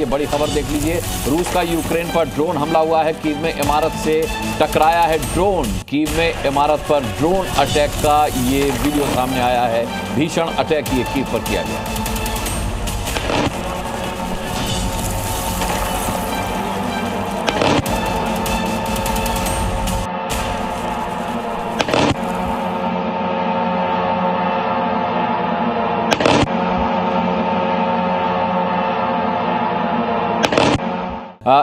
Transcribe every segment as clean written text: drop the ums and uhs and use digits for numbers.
बड़ी खबर देख लीजिए। रूस का यूक्रेन पर ड्रोन हमला हुआ है। कीव में इमारत से टकराया है ड्रोन। कीव में इमारत पर ड्रोन अटैक का ये वीडियो सामने आया है। भीषण अटैक ये कीव पर किया गया है।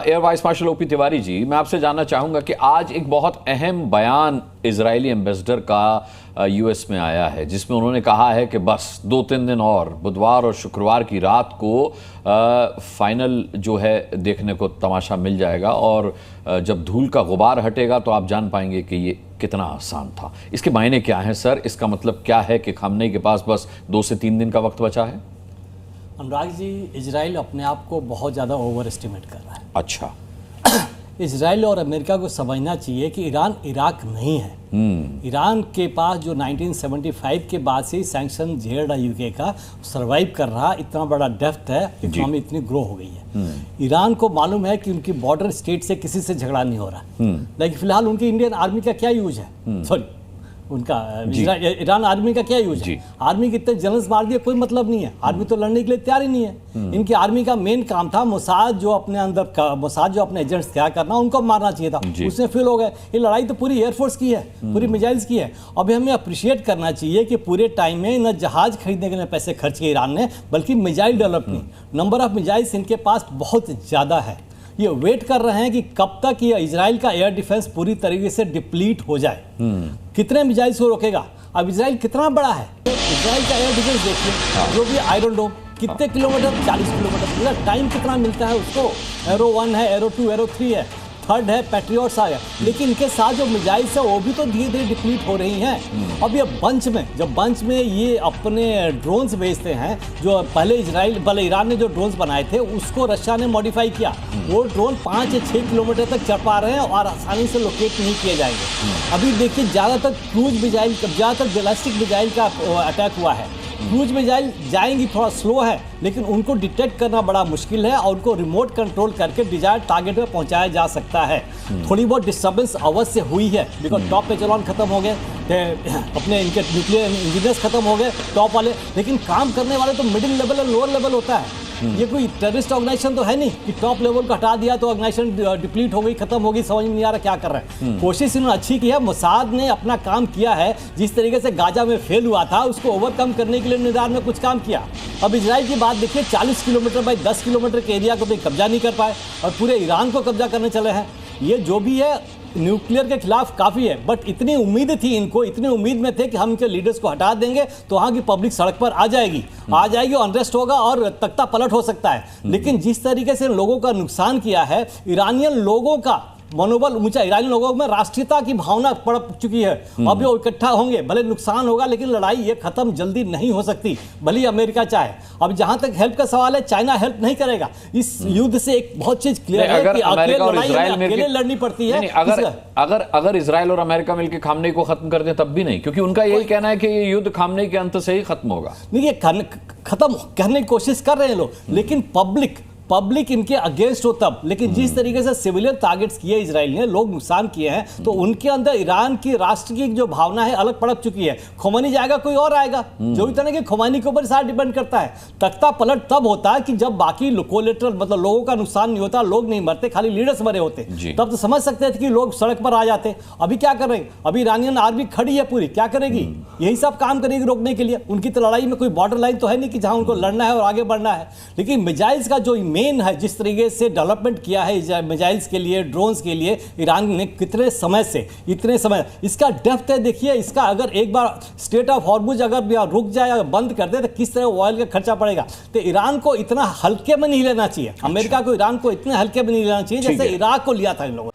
Air vice marshal OP Tiwari ji, मैं आपसे जानना चाहूंगा कि आज एक बहुत अहम बयान इजरायली एम्बेसडर का यूएस में आया है, जिसमें उन्होंने कहा है कि बस 2-3 दिन और, बुधवार और शुक्रवार की रात को फाइनल जो है देखने को तमाशा मिल जाएगा और जब धूल का गुबार हटेगा तो आप जान पाएंगे कि ये कितना आसान था। इसके मायने क्या हैं सर? इसका मतलब क्या है कि खामनेई के पास बस 2 से 3 दिन का वक्त बचा है? अनुराग जी, इजराइल अपने आप को बहुत ज़्यादा ओवर एस्टिमेट कर रहा है। अच्छा। इजराइल और अमेरिका को समझना चाहिए कि ईरान इराक नहीं है। ईरान के पास जो 1975 के बाद से सैंक्शन झेल रहा यूके का, सर्वाइव कर रहा, इतना बड़ा डेप्थ है, इकोनॉमी इतनी ग्रो हो गई है। ईरान को मालूम है कि उनकी बॉर्डर स्टेट से किसी से झगड़ा नहीं हो रहा, लेकिन फिलहाल उनकी इंडियन आर्मी का क्या यूज है, सॉरी उनका ईरान आर्मी का क्या यूज है? आर्मी कितने जनरल्स मार दिए, कोई मतलब नहीं है। आर्मी तो लड़ने के लिए तैयार ही नहीं है। इनकी आर्मी का मेन काम था मोसाद जो अपने अंदर मोसाद जो अपने एजेंट्स तैयार करना, उनको मारना चाहिए था। उसमें फेल हो गए। ये लड़ाई तो पूरी एयरफोर्स की है, पूरी मिसाइल्स की है। अभी हमें अप्रिशिएट करना चाहिए कि पूरे टाइम में न जहाज खरीदने के लिए पैसे खर्च किए ईरान ने, बल्कि मिसाइल डेवलप नहीं। नंबर ऑफ मिसाइल्स इनके पास बहुत ज़्यादा है। ये वेट कर रहे हैं कि कब तक ये इजराइल का एयर डिफेंस पूरी तरीके से डिप्लीट हो जाए। कितने मिसाइल्स को रोकेगा? अब इजराइल कितना बड़ा है, इजराइल का एयर डिफेंस देखिए, जो भी आयरन डोम कितने किलोमीटर, 40 किलोमीटर। टाइम कितना मिलता है उसको? एरो 1 है, एरो 2, एरो 3 है, थर्ड है पैट्रियट्स आ गया। लेकिन इनके साथ जो मिसाइल्स है वो भी तो धीरे धीरे डिप्लीट हो रही हैं। अब ये बंच में, जब बंच में ये अपने ड्रोन्स भेजते हैं, जो पहले ईरान ने जो ड्रोन्स बनाए थे उसको रशिया ने मॉडिफाई किया। वो ड्रोन 5 या 6 किलोमीटर तक चढ़ पा रहे हैं और आसानी से लोकेट नहीं किए जाएंगे। अभी देखिए, ज़्यादातर क्रूज मिसाइल, ज़्यादातर बैलिस्टिक मिसाइल का अटैक हुआ है। क्रूज मिसाइल जाएंगी, थोड़ा स्लो है, लेकिन उनको डिटेक्ट करना बड़ा मुश्किल है और उनको रिमोट कंट्रोल करके डिजायर्ड टारगेट पे पहुंचाया जा सकता है। थोड़ी बहुत डिस्टर्बेंस अवश्य हुई है, बिकॉज टॉप एचेलॉन खत्म हो गए, अपने इनके न्यूक्लियर इंजीनियर्स खत्म हो गए टॉप वाले, लेकिन काम करने वाले तो मिडिल लेवल और लोअर लेवल होता है। ये कोई टेररिस्ट ऑर्गेनाइजेशन तो है नहीं कि टॉप लेवल को हटा दिया तो ऑर्गेनाइजेशन डिप्लीट हो गई, खत्म हो गई, समझ में नहीं आ रहा क्या कर रहे हैं। कोशिश इन्होंने अच्छी की है, मोसाद ने अपना काम किया है। जिस तरीके से गाजा में फेल हुआ था उसको ओवरकम करने के लिए ईरान ने कुछ काम किया। अब इजराइल की बात देखिए, 40 किलोमीटर बाई 10 किलोमीटर के एरिया को भी कब्जा नहीं कर पाए और पूरे ईरान को कब्जा करने चले हैं। ये जो भी है न्यूक्लियर के खिलाफ काफ़ी है, बट इतनी उम्मीद थी इनको, इतनी उम्मीद में थे कि हम इनके लीडर्स को हटा देंगे तो वहाँ की पब्लिक सड़क पर आ जाएगी, अनरेस्ट होगा और तख्ता पलट हो सकता है। लेकिन जिस तरीके से लोगों का नुकसान किया है, ईरानियन लोगों का मनोबल ऊंचा, ईरानी लोगों में राष्ट्रीयता की भावना पड़ चुकी है। अब ये इकट्ठा होंगे, भले नुकसान होगा, लेकिन लड़ाई ये खत्म जल्दी नहीं हो सकती, भले अमेरिका चाहे। अब जहां तक हेल्प का सवाल है, चाइना हेल्प नहीं करेगा। इस युद्ध से एक बहुत चीज क्लियर है कि अकेले लड़नी पड़ती है। अगर इजराइल और अमेरिका मिलकर खामनेई को खत्म कर दे तब भी नहीं, क्योंकि उनका यही कहना है कि ये युद्ध खामनेई के अंत से ही खत्म होगा। नहीं, ये खत्म करने की कोशिश कर रहे हैं लोग, लेकिन पब्लिक इनके अगेंस्ट हो तब। लेकिन जिस तरीके से सिविलियन टारगेट्स किए इजराइल ने, लोग नुकसान किए हैं, तो उनके अंदर ईरान की राष्ट्र की जो भावना है अलग पड़क चुकी है। खोमैनी जाएगा, कोई और आएगा, जो भी तरह के खोमैनी के ऊपर सारा डिपेंड करता है। तख्ता पलट तब होता है कि जब बाकी कोलेटरल, मतलब लोगों का नुकसान नहीं होता, लोग नहीं मरते, खाली लीडर्स मरे होते, तब तो समझ सकते थे कि लोग सड़क पर आ जाते। अभी क्या कर रहे हैं? अभी ईरानियन आर्मी खड़ी है पूरी, क्या करेगी? यही सब काम करेगी रोकने के लिए। उनकी तो लड़ाई में कोई बॉर्डर लाइन तो है नहीं कि जहां उनको लड़ना है और आगे बढ़ना है। लेकिन मिसाइल्स का जो मेन है, जिस तरीके से डेवलपमेंट किया है मिसाइल्स के लिए, ड्रोन्स के लिए, ईरान ने कितने समय से, इतने समय, इसका डेप्थ है देखिए। इसका अगर एक बार स्टेट ऑफ हॉर्मुज अगर रुक जाए या बंद कर दे तो किस तरह ऑयल का खर्चा पड़ेगा। तो ईरान को इतना हल्के में नहीं लेना चाहिए, अमेरिका को ईरान को इतने हल्के में नहीं लेना चाहिए जैसे इराक को लिया था इन लोगों ने।